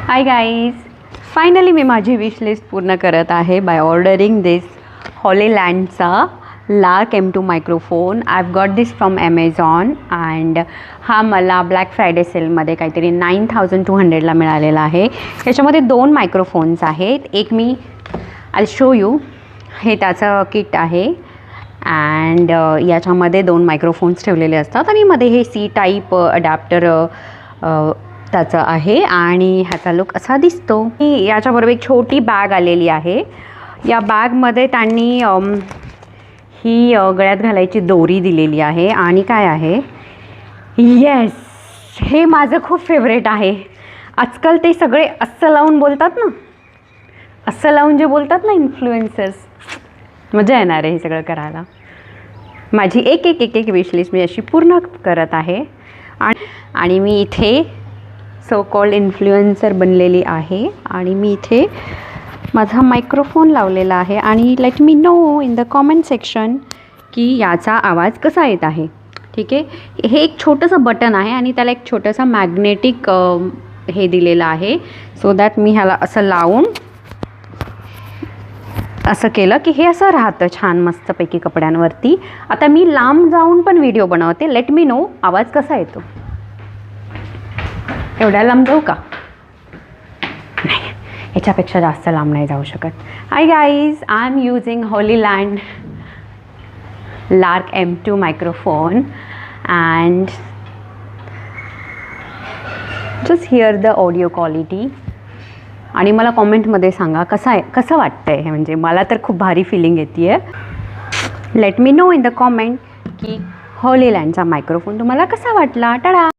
Hi guys, finally मी माझी wish list पूर्ण करत आहे बाय ऑर्डरिंग दिस हॉलीलँडचा Lark M2 microphone. I have got this from Amazon and हा मला ब्लॅक फ्रायडे सेलमध्ये काहीतरी 9200ला मिळालेला आहे. याच्यामध्ये 2 मायक्रोफोन्स आहेत. एक मी आय शो यू, हे त्याचं किट आहे अँड याच्यामध्ये 2 मायक्रोफोन्स ठेवलेले असतात आणि मध्ये हे C टाईप अडॅप्टर त्याचं आहे आणि ह्याचा लुक असा दिसतो. याच्याबरोबर एक छोटी बॅग आलेली आहे. या बॅगमध्ये त्यांनी ही गळ्यात घालायची दोरी दिलेली आहे आणि काय आहे, येस, हे माझं खूप फेवरेट आहे. आजकाल ते सगळे असं लावून बोलतात ना, असं लावून जे बोलतात ना इन्फ्लुएन्सर्स, मजा येणार आहे हे सगळं करायला. माझी एक एक एक एक विश लिस्ट मी अशी पूर्ण करत आहे आणि मी इथे सो कॉल्ड इन्फ्लुएन्सर बनलेली आहे आणि मी इथे माझा मायक्रोफोन लावलेला आहे आणि let me know in the comment section की याचा आवाज कसा येत आहे. ठीक आहे, हे एक छोटंसं बटन आहे आणि त्याला एक छोटंसं मॅग्नेटिक हे दिलेलं आहे सो दॅट मी ह्याला असं लावून असं केलं की हे असं राहतं छान मस्तपैकी कपड्यांवरती. आता मी लांब जाऊन पण व्हिडिओ बनवते. लेट मी नो आवाज कसा येतो. एवढ्या लांब जाऊ का? नाही, याच्यापेक्षा जास्त लांब नाही जाऊ शकत. Hi guys, I am using Hollyland Lark M2 microphone and just hear the audio quality. आणि मला कॉमेंटमध्ये सांगा कसं वाटतं आहे. म्हणजे मला तर खूप भारी फिलिंग येते आहे. Let me know in the comment की हॉलीलँडचा मायक्रोफोन तुम्हाला कसा वाटला. टाळा.